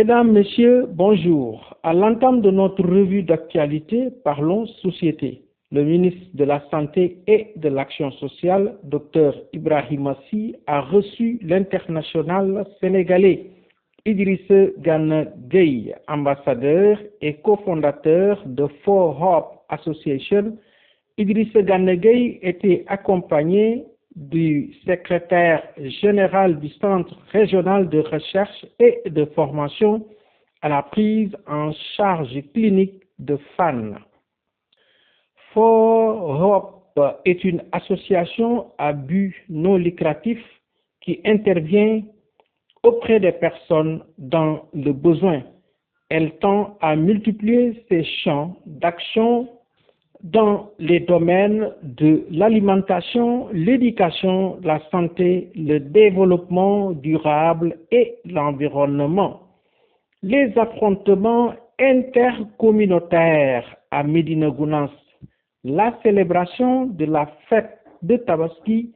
Mesdames, Messieurs, bonjour. À l'entame de notre revue d'actualité, parlons société. Le ministre de la Santé et de l'Action sociale, Dr Ibrahima Sy, a reçu l'international sénégalais Idrissa Gana Gueye, ambassadeur et cofondateur de For Hope Association. Idrissa Gana Gueye était accompagné du secrétaire général du Centre régional de recherche et de formation à la prise en charge clinique de Fann. For Hope est une association à but non lucratif qui intervient auprès des personnes dans le besoin. Elle tend à multiplier ses champs d'action dans les domaines de l'alimentation, l'éducation, la santé, le développement durable et l'environnement. Les affrontements intercommunautaires à Médina Gounass, la célébration de la fête de Tabaski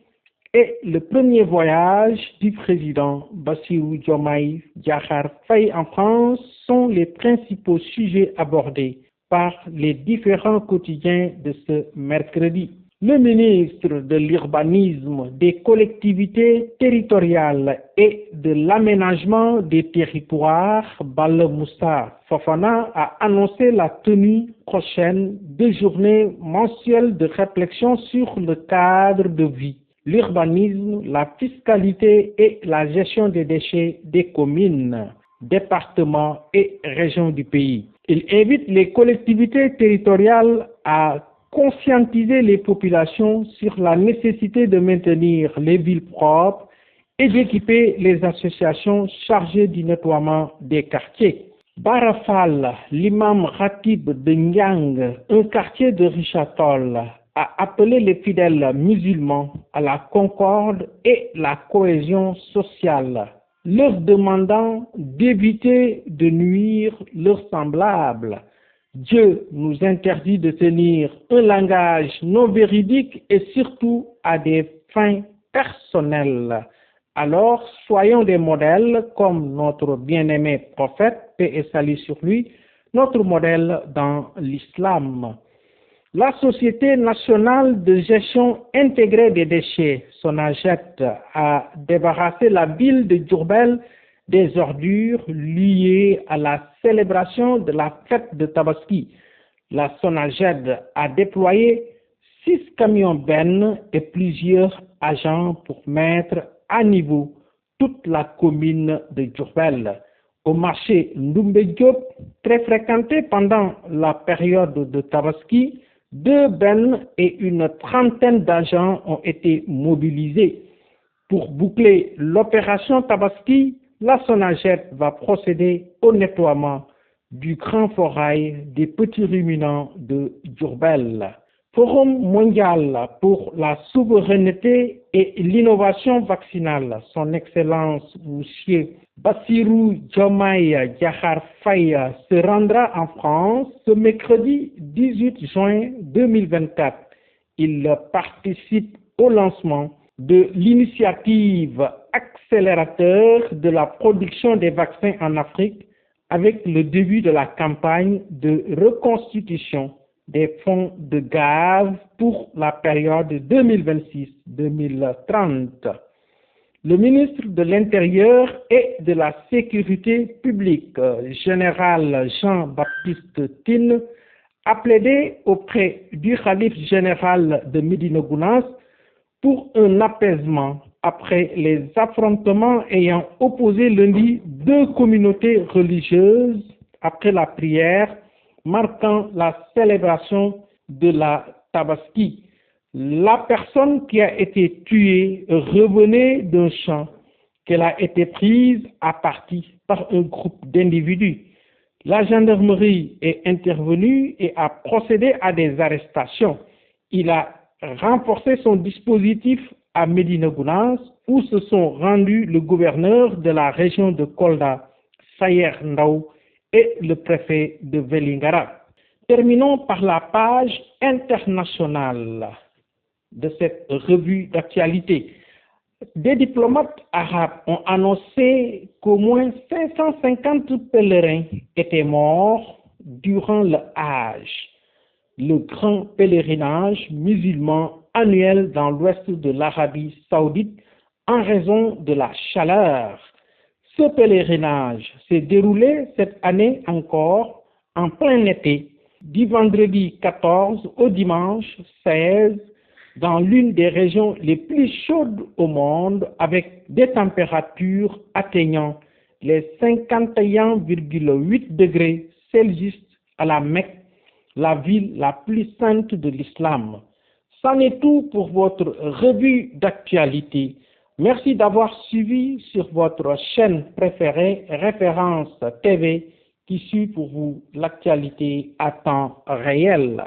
et le premier voyage du président Bassirou Diomaye Diakhar Faye en France sont les principaux sujets abordés par les différents quotidiens de ce mercredi. Le ministre de l'Urbanisme, des collectivités territoriales et de l'aménagement des territoires, Balla Moussa Fofana, a annoncé la tenue prochaine de journées mensuelles de réflexion sur le cadre de vie, l'urbanisme, la fiscalité et la gestion des déchets des communes, départements et régions du pays. Il invite les collectivités territoriales à conscientiser les populations sur la nécessité de maintenir les villes propres et d'équiper les associations chargées du nettoiement des quartiers. Barafal, l'imam Ratib de Nyang, un quartier de Richard-Toll, a appelé les fidèles musulmans à la concorde et la cohésion sociale, leur demandant d'éviter de nuire leurs semblables. Dieu nous interdit de tenir un langage non véridique et surtout à des fins personnelles. Alors, soyons des modèles comme notre bien-aimé prophète, paix et salut sur lui, notre modèle dans l'islam. La Société nationale de gestion intégrée des déchets, SONAGED, a débarrassé la ville de Diourbel des ordures liées à la célébration de la fête de Tabaski. La SONAGED a déployé 6 camions bennes et plusieurs agents pour mettre à niveau toute la commune de Diourbel. Au marché Ndoumbe Diop, très fréquenté pendant la période de Tabaski, 2 bennes et une trentaine d'agents ont été mobilisés. Pour boucler l'opération Tabaski, la SONAGED va procéder au nettoiement du grand forail des petits ruminants de Diourbel. Forum mondial pour la souveraineté et l'innovation vaccinale, son Excellence M. Bassirou Diomaye Diakhar Faye se rendra en France ce mercredi 18 juin 2024. Il participe au lancement de l'initiative accélérateur de la production des vaccins en Afrique avec le début de la campagne de reconstitution des fonds de gaz pour la période 2026-2030. Le ministre de l'Intérieur et de la Sécurité publique, général Jean-Baptiste Tine, a plaidé auprès du khalife général de Médina Gounass pour un apaisement après les affrontements ayant opposé lundi 2 communautés religieuses après la prière marquant la célébration de la Tabaski. La personne qui a été tuée revenait d'un champ qu'elle a été prise à partie par un groupe d'individus. La gendarmerie est intervenue et a procédé à des arrestations. Il a renforcé son dispositif à Médina Gounass où se sont rendus le gouverneur de la région de Kolda, Sayer Ndao, et le préfet de Vélingara. Terminons par la page internationale de cette revue d'actualité. Des diplomates arabes ont annoncé qu'au moins 550 pèlerins étaient morts durant le Hajj, le grand pèlerinage musulman annuel dans l'ouest de l'Arabie saoudite en raison de la chaleur. Ce pèlerinage s'est déroulé cette année encore en plein été, du vendredi 14 au dimanche 16, dans l'une des régions les plus chaudes au monde, avec des températures atteignant les 51,8 degrés Celsius à la Mecque, la ville la plus sainte de l'islam. C'en est tout pour votre revue d'actualité. Merci d'avoir suivi sur votre chaîne préférée Référence TV qui suit pour vous l'actualité à temps réel.